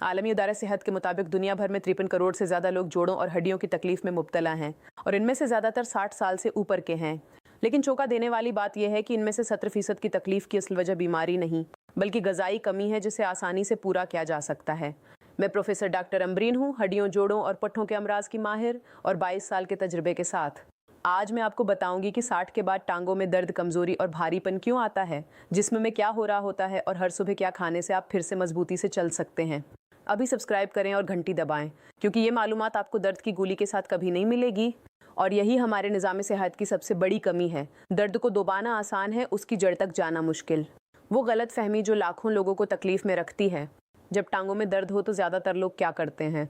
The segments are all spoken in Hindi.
आलमी इदारा सेहत के मुताबिक दुनिया भर में 53 करोड़ से ज़्यादा लोग जोड़ों और हड्डियों की तकलीफ में मुब्तला हैं और इनमें से ज़्यादातर 60 साल से ऊपर के हैं। लेकिन चौंका देने वाली बात यह है कि इनमें से 70% की तकलीफ की असल वजह बीमारी नहीं बल्कि ग़िज़ाई कमी है, जिसे आसानी से पूरा किया जा सकता है। मैं प्रोफेसर डॉक्टर अम्बरीन हूँ, हड्डियों, जोड़ों और पट्ठों के अमराज की माहिर और 22 साल के तजुर्बे के साथ। आज मैं आपको बताऊंगी कि 60 के बाद टांगों में दर्द, कमजोरी और भारीपन क्यों आता है, जिस्म में क्या हो रहा होता है और हर सुबह क्या खाने से आप फिर से मजबूती से चल सकते हैं। अभी सब्सक्राइब करें और घंटी दबाएं, क्योंकि ये मालूमात आपको दर्द की गोली के साथ कभी नहीं मिलेगी और यही हमारे निज़ाम सेहत की सबसे बड़ी कमी है। दर्द को दबाना आसान है, उसकी जड़ तक जाना मुश्किल। वो गलत फहमी जो लाखों लोगों को तकलीफ में रखती है। जब टांगों में दर्द हो तो ज़्यादातर लोग क्या करते हैं?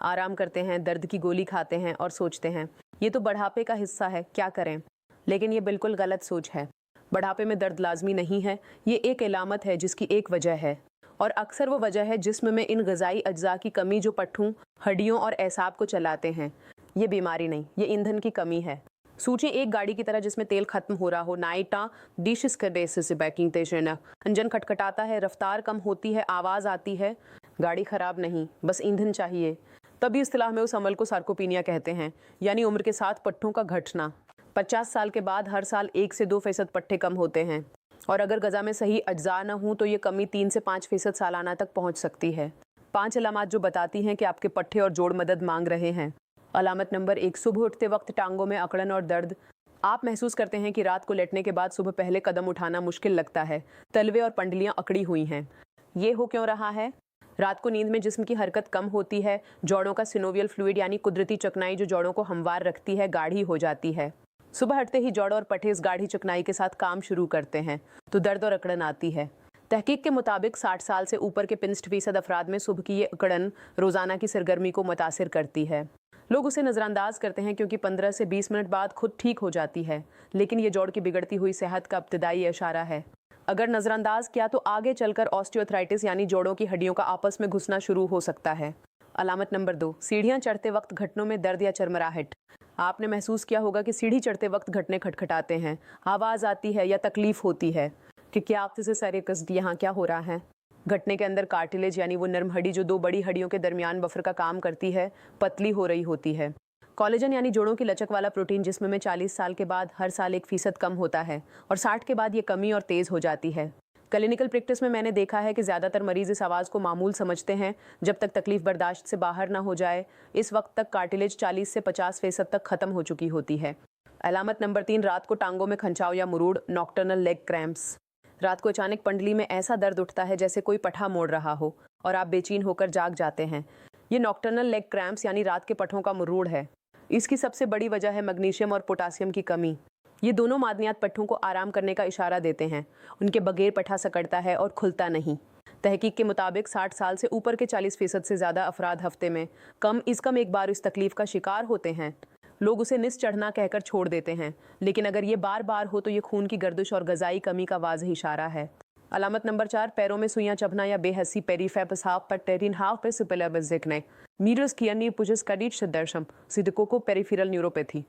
आराम करते हैं, दर्द की गोली खाते हैं और सोचते हैं ये तो बढ़ापे का हिस्सा है, क्या करें। लेकिन ये बिल्कुल गलत सोच है। बढ़ापे में दर्द लाजमी नहीं है, ये एक इलामत है जिसकी एक वजह है, और अक्सर वो वजह है जिस्म में इन ग़िज़ाई अज्जा की कमी जो पट्ठों, हड्डियों और एसाब को चलाते हैं। ये बीमारी नहीं, ये ईंधन की कमी है। सोचिए एक गाड़ी की तरह जिसमें तेल खत्म हो रहा हो। नाइटा डिशेस से बैकिंग तेशन, इंजन खटखटाता है, रफ्तार कम होती है, आवाज़ आती है। गाड़ी ख़राब नहीं, बस ईंधन चाहिए। तभी इस्तिलाह में उस अमल को सार्कोपीनिया कहते हैं, यानी उम्र के साथ पट्ठों का घटना। 50 साल के बाद हर साल 1 से 2% पट्ठे कम होते हैं, और अगर ग़ज़ा में सही अज्जा न हो तो ये कमी 3 से 5% सालाना तक पहुंच सकती है। 5 अलामात जो बताती हैं कि आपके पट्ठे और जोड़ मदद मांग रहे हैं। अलामत नंबर 1, सुबह उठते वक्त टांगों में अकड़न और दर्द। आप महसूस करते हैं कि रात को लेटने के बाद सुबह पहले कदम उठाना मुश्किल लगता है, तलवे और पंडलियाँ अकड़ी हुई हैं। ये हो क्यों रहा है? रात को नींद में जिस्म की हरकत कम होती है, जोड़ों का सिनोवियल फ्लूइड यानी कुदरती चिकनाई जो जोड़ों को हमवार रखती है, गाढ़ी हो जाती है। सुबह हटते ही जोड़ और पट्ठे इस गाढ़ी चिकनाई के साथ काम शुरू करते हैं तो दर्द और अकड़न आती है। तहकीक के मुताबिक 60 साल से ऊपर के 65% अफराद में सुबह की ये अकड़न रोज़ाना की सरगर्मी को मुतासिर करती है। लोग उसे नज़रअंदाज करते हैं क्योंकि 15 से 20 मिनट बाद खुद ठीक हो जाती है, लेकिन ये जोड़ की बिगड़ती हुई सेहत का इब्तिदाई इशारा है। अगर नज़रअंदाज किया तो आगे चलकर ऑस्टियोआर्थराइटिस यानी जोड़ों की हड्डियों का आपस में घुसना शुरू हो सकता है। अलामत नंबर 2, सीढ़ियाँ चढ़ते वक्त घुटनों में दर्द या चरमराहट। आपने महसूस किया होगा कि सीढ़ी चढ़ते वक्त घुटने खटखटाते हैं, आवाज़ आती है या तकलीफ होती है कि क्या आप से सारे कसद यहाँ क्या हो रहा है। घुटने के अंदर कार्टिलेज यानी वो नर्म हड्डी जो 2 बड़ी हड्डियों के दरमियान बफर का काम करती है, पतली हो रही होती है। कोलेजन यानी जोड़ों की लचक वाला प्रोटीन जिस्म में 40 साल के बाद हर साल 1% कम होता है और 60 के बाद ये कमी और तेज़ हो जाती है। क्लिनिकल प्रैक्टिस में मैंने देखा है कि ज़्यादातर मरीज़ इस आवाज़ को मामूल समझते हैं जब तक तकलीफ़ बर्दाश्त से बाहर ना हो जाए। इस वक्त तक कार्टिलेज 40 से 50% तक ख़त्म हो चुकी होती है। अलामत नंबर 3, रात को टांगों में खंचाव या मुरूड़, नॉक्टर्नल लेग क्रैम्प्स। रात को अचानक पंडली में ऐसा दर्द उठता है जैसे कोई पट्ठा मोड़ रहा हो और आप बेचैन होकर जाग जाते हैं। ये नॉक्टर्नल लेग क्रैम्प्स यानी रात के पट्ठों का मुरूड़ है। इसकी सबसे बड़ी वजह है मैग्नीशियम और पोटासियम की कमी। ये दोनों मादनियात पट्ठों को आराम करने का इशारा देते हैं, उनके बगैर पट्ठा सकड़ता है और खुलता नहीं। तहकीक के मुताबिक 60 साल से ऊपर के 40% से ज़्यादा अफराद हफ्ते में कम एक बार इस तकलीफ का शिकार होते हैं। लोग उसे निस चढ़ना कहकर छोड़ देते हैं, लेकिन अगर ये बार बार हो तो ये खून की गर्दिश और ग़िज़ाई कमी का वाज़ेह इशारा है। अलामत नंबर 4, पैरों में सुइयां चुभना या बेहसी, पेरीफेपस हाफ पर टेरिन हाफ पे सिपिलबस दिखने, मीडर्स कियनी पुजस करीट शदर्शम सिद्कोको पेरिफेरल न्यूरोपैथी।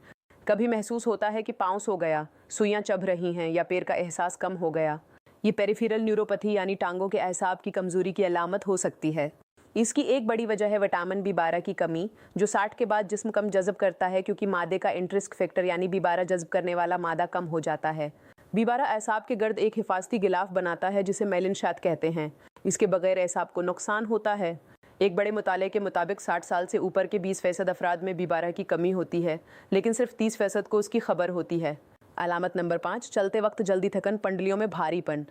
कभी महसूस होता है कि पाँव सो गया, सुइयां चुभ रही हैं या पैर का एहसास कम हो गया। ये पेरिफेरल न्यूरोपैथी यानी टांगों के एसाब की कमज़ोरी की अलामत हो सकती है। इसकी एक बड़ी वजह है विटामिन B12 की कमी, जो 60 के बाद जिस्म कम जज़ब करता है क्योंकि मादे का इंटरेस्ट फैक्टर यानी B12 जज़ब करने वाला मादा कम हो जाता है। B12 एसाब के गर्द एक हिफाजती गिलाफ बनाता है जिसे मेलिन शात कहते हैं। इसके बगैर एसाब को नुकसान होता है। एक बड़े मुताले के मुताबिक 60 साल से ऊपर के 20% अफराद में B12 की कमी होती है, लेकिन सिर्फ 30% को उसकी खबर होती है। अलामत नंबर 5, चलते वक्त जल्दी थकन, पंडलियों में भारीपन।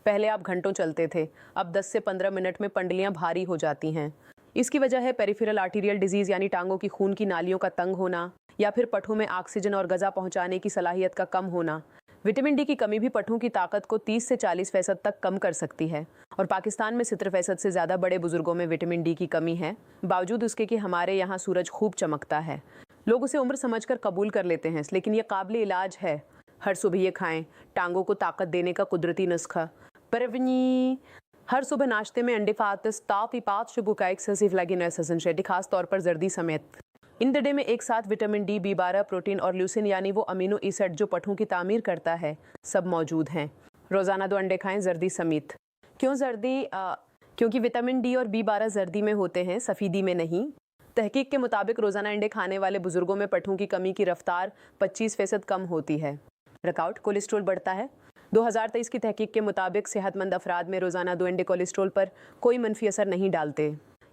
पहले आप घंटों चलते थे, अब 10 से 15 मिनट में पंडलियाँ भारी हो जाती हैं। इसकी वजह है पेरिफेरल आर्टीरियल डिजीज़ यानी टांगों की खून की नालियों का तंग होना या फिर पट्ठों में ऑक्सीजन और ग़ज़ा पहुँचाने की सलाहियत का कम होना। विटामिन D की कमी भी पट्ठों की ताकत को 30 से 40% तक कम कर सकती है, और पाकिस्तान में 70% से ज़्यादा बड़े बुजुर्गों में विटामिन D की कमी है, बावजूद उसके कि हमारे यहाँ सूरज खूब चमकता है। लोग उसे उम्र समझकर कबूल कर लेते हैं, लेकिन यह काबिल इलाज है। हर सुबह ये खाएं, टांगों को ताकत देने का कुदरती नुस्खा। परवनी हर सुबह नाश्ते में अंडे फातिस ताफ़ी पात शुबू का एक्सेसिव लेगिन खास तौर पर जर्दी समेत। इन डे में एक साथ विटामिन D, B12, प्रोटीन और ल्यूसिन यानी वो अमीनो एसिड जो पट्ठों की तामीर करता है, सब मौजूद हैं। रोज़ाना 2 अंडे खाएं, जर्दी समेत। क्योंकि विटामिन डी और B12 जर्दी में होते हैं, सफ़ीदी में नहीं। तहकीक के मुताबिक रोज़ाना अंडे खाने वाले बुजुर्गों में पट्ठों की कमी की रफ्तार 25% कम होती है। रकआउट, कोलेस्ट्रॉल बढ़ता है। 2023 की तहकीक के मुताबिक सेहतमंद अफराद में रोज़ाना 2 अंडे कोलेस्ट्रॉल पर कोई मनफी असर नहीं डालते।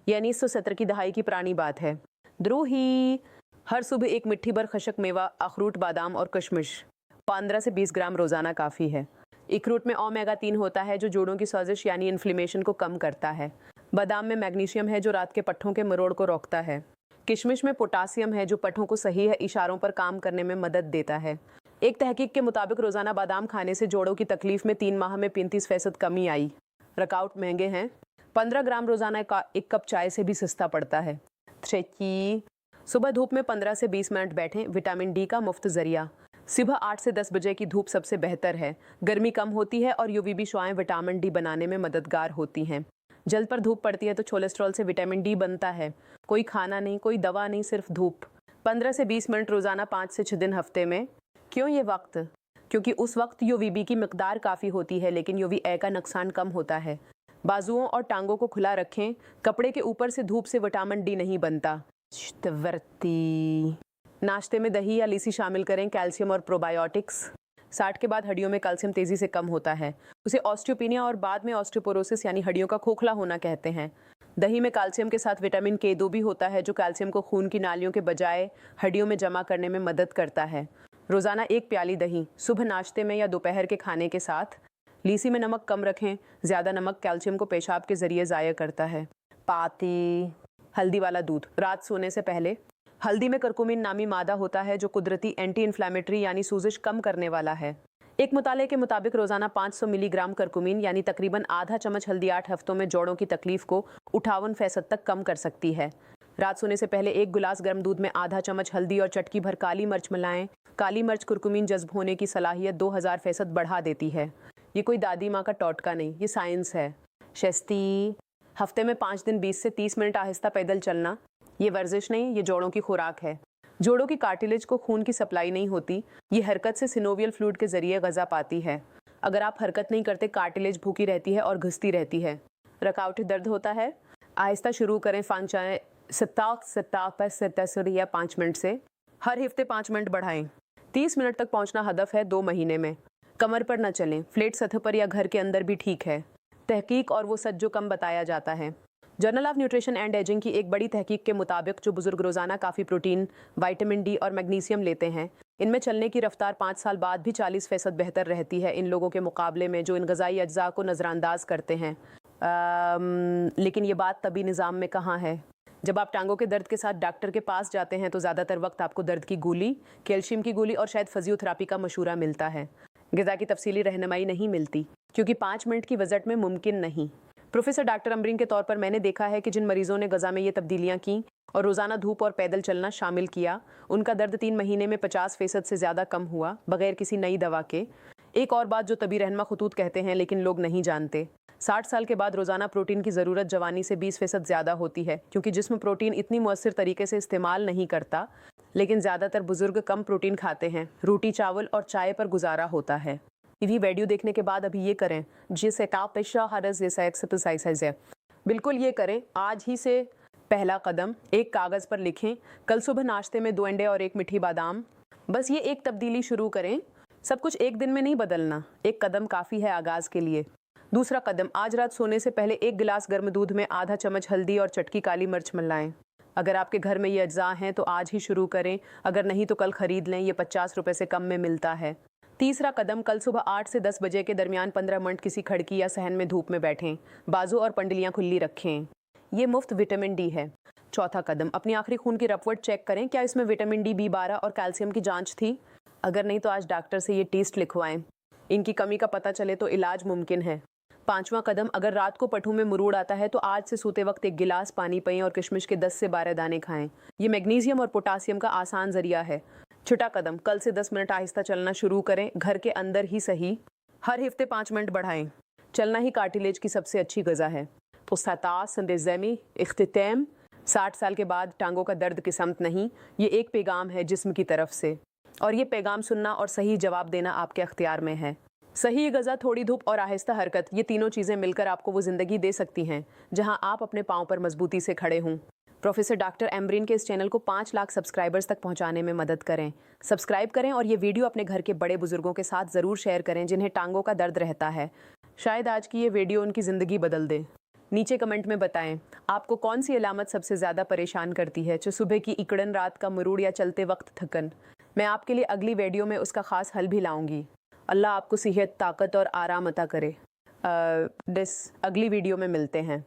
यह 1970 की दहाई की पुरानी बात है। द्रोही, हर सुबह एक मिट्टी भर खशक मेवा, अखरूट, बादाम और कशमिश 15 से 20 ग्राम रोज़ाना काफ़ी है। अखरूट में ओमेगा 3 होता है जो जोड़ों की सोजिश यानी इन्फ्लेमेशन को कम करता है। बादाम में मैग्नीशियम है जो रात के पट्ठों के मरोड़ को रोकता है। किशमिश में पोटासियम है जो पट्ठों को सही है इशारों पर काम करने में मदद देता है। एक तहकीक के मुताबिक रोज़ाना बादाम खाने से जोड़ों की तकलीफ में 3 माह में 35% कमी आई। रकआउट महंगे हैं। 15 ग्राम रोज़ाना एक कप चाय से भी सस्ता पड़ता है। सुबह धूप में 15 से 20 मिनट बैठें। विटामिन डी का मुफ्त जरिया। सुबह 8 से 10 बजे की धूप सबसे बेहतर है। गर्मी कम होती है और यूवीबी शुआएं विटामिन डी बनाने में मददगार होती हैं। जल्द पर धूप पड़ती है तो कोलेस्ट्रॉल से विटामिन डी बनता है। कोई खाना नहीं, कोई दवा नहीं, सिर्फ धूप। 15 से 20 मिनट रोज़ाना 5 से 6 दिन हफ्ते में। क्यों ये वक्त? क्योंकि उस वक्त यूवीबी की मिकदार काफ़ी होती है लेकिन यूवी ए का नुकसान कम होता है। बाजुओं और टांगों को खुला रखें। कपड़े के ऊपर से धूप से विटामिन डी नहीं बनता। नाश्ते में दही या लस्सी शामिल करें। कैल्शियम और प्रोबायोटिक्स। 60 के बाद हड्डियों में कैल्शियम तेजी से कम होता है। उसे ऑस्टियोपेनिया और बाद में ऑस्टियोपोरोसिस यानी हड्डियों का खोखला होना कहते हैं। दही में कैल्शियम के साथ विटामिन K2 भी होता है जो कैल्शियम को खून की नालियों के बजाय हड्डियों में जमा करने में मदद करता है। रोज़ाना 1 प्याली दही सुबह नाश्ते में या दोपहर के खाने के साथ। लस्सी में नमक कम रखें। ज़्यादा नमक कैल्शियम को पेशाब के जरिए ज़ाया करता है। पाती, हल्दी वाला दूध रात सोने से पहले। हल्दी में करकुमिन नामी मादा होता है जो कुदरती एंटी इन्फ्लेमेटरी यानी सूजिश कम करने वाला है। एक मुताले के मुताबिक रोज़ाना 500 मिलीग्राम करकुमिन यानी तकरीबन आधा चम्मच हल्दी 8 हफ्तों में जोड़ों की तकलीफ को 58% तक कम कर सकती है। रात सोने से पहले 1 गिलास गर्म दूध में आधा चम्मच हल्दी और चटकी भर काली मिर्च मिलाएं। काली मिर्च कुरकुमीन जज्ब होने की सलाहियत 2000% बढ़ा देती है। ये कोई दादी माँ का टोटका नहीं, ये साइंस है। शस्ती, हफ्ते में 5 दिन 20 से 30 मिनट आहिस्ता पैदल चलना। ये वर्जिश नहीं, ये जोड़ों की खुराक है। जोड़ों की कार्टिलेज को खून की सप्लाई नहीं होती। ये हरकत से सिनोवियल फ्लूइड के जरिए गज़ा पाती है। अगर आप हरकत नहीं करते कार्टिलेज भूखी रहती है और घिसती रहती है। रकावटी दर्द होता है, आहिस्ता शुरू करें। फांचाएँ सत्ता पर सत्तर या 5 मिनट से। हर हफ्ते 5 मिनट बढ़ाएं। 30 मिनट तक पहुंचना हदफ है 2 महीने में। कमर पर न चलें। फ्लैट सतह पर या घर के अंदर भी ठीक है। तहकीक और वो सच जो कम बताया जाता है। Journal of nutrition and ageing की एक बड़ी तहकीक के मुताबिक जो बुजुर्ग रोज़ाना काफ़ी प्रोटीन, विटामिन डी और मैग्नीशियम लेते हैं, इनमें चलने की रफ्तार 5 साल बाद भी 40% बेहतर रहती है इन लोगों के मुकाबले में जो इन ग़िज़ाई अज्जा को नज़रअंदाज करते हैं। लेकिन ये बात तभी निज़ाम में कहाँ है? जब आप टांगों के दर्द के साथ डॉक्टर के पास जाते हैं तो ज़्यादातर वक्त आपको दर्द की गोली, कैल्शियम की गोली और शायद फिजियोथेरेपी का मशूरा मिलता है। ग़िज़ा की तफसीली रहनुमाई नहीं मिलती क्योंकि 5 मिनट की विज़िट में मुमकिन नहीं। प्रोफेसर डॉक्टर अमरीन के तौर पर मैंने देखा है कि जिन मरीजों ने ग़िज़ा में ये तब्दीलियाँ की और रोज़ाना धूप और पैदल चलना शामिल किया, उनका दर्द 3 महीने में 50% से ज़्यादा कम हुआ बगैर किसी नई दवा के। एक और बात जो तबी रहनमा खतूत कहते हैं लेकिन लोग नहीं जानते, 60 साल के बाद रोज़ाना प्रोटीन की ज़रूरत जवानी से 20% ज़्यादा होती है क्योंकि जिस्म प्रोटीन इतनी मुअस्सिर तरीके से इस्तेमाल नहीं करता। लेकिन ज़्यादातर बुजुर्ग कम प्रोटीन खाते हैं। रोटी, चावल और चाय पर गुजारा होता है। ये वीडियो देखने के बाद अभी ये करें जिसे कापेशा हरस जैसा एक्सरसाइज है। बिल्कुल ये करें। आज ही से पहला कदम एक कागज़ पर लिखें। कल सुबह नाश्ते में 2 अंडे और 1 मीठी बादाम। बस ये एक तब्दीली शुरू करें। सब कुछ एक दिन में नहीं बदलना, एक कदम काफ़ी है आगाज़ के लिए। दूसरा कदम, आज रात सोने से पहले 1 गिलास गर्म दूध में आधा चम्मच हल्दी और चटकी काली मिर्च मिलाएं। अगर आपके घर में ये अज्जा हैं तो आज ही शुरू करें, अगर नहीं तो कल ख़रीद लें। ये 50 रुपये से कम में मिलता है। तीसरा कदम, कल सुबह 8 से 10 बजे के दरमियान 15 मिनट किसी खिड़की या सहन में धूप में बैठें। बाजू और पंडलियाँ खुली रखें। ये मुफ्त विटामिन डी है। चौथा कदम, अपनी आखिरी खून की रिपोर्ट चेक करें, क्या इसमें विटामिन डी, B12 और कैल्शियम की जांच थी। अगर नहीं तो आज डॉक्टर से ये टेस्ट लिखवाएं। इनकी कमी का पता चले तो इलाज मुमकिन है। पांचवा कदम, अगर रात को पट्ठों में मुरूड़ आता है तो आज से सोते वक्त 1 गिलास पानी पिएं और किशमिश के 10 से 12 दाने खाएं। ये मैग्नीशियम और पोटासियम का आसान जरिया है। छठा कदम, कल से 10 मिनट आहिस्ता चलना शुरू करें, घर के अंदर ही सही। हर हफ्ते 5 मिनट बढ़ाएं। चलना ही कार्टिलेज की सबसे अच्छी ग़िज़ा है। तो संदेज़मी इख्तिताम, 60 साल के बाद टांगों का दर्द की समत नहीं, ये एक पैगाम है जिस्म की तरफ से, और ये पैगाम सुनना और सही जवाब देना आपके अख्तियार में है। सही गज़ा, थोड़ी धूप और आहिस्ता हरकत, ये तीनों चीज़ें मिलकर आपको वो ज़िंदगी दे सकती हैं जहां आप अपने पाँव पर मजबूती से खड़े हों। प्रोफेसर डॉक्टर एम्ब्रीन के इस चैनल को 5 लाख सब्सक्राइबर्स तक पहुंचाने में मदद करें। सब्सक्राइब करें और ये वीडियो अपने घर के बड़े बुजुर्गों के साथ ज़रूर शेयर करें जिन्हें टांगों का दर्द रहता है। शायद आज की ये वीडियो उनकी ज़िंदगी बदल दे। नीचे कमेंट में बताएं आपको कौन सी अलामत सबसे ज़्यादा परेशान करती है, जो सुबह की इकड़न, रात का मुरूड़ या चलते वक्त थकन। मैं आपके लिए अगली वीडियो में उसका ख़ास हल भी लाऊंगी। अल्लाह आपको सेहत, ताकत और आराम अता करे। अगली वीडियो में मिलते हैं।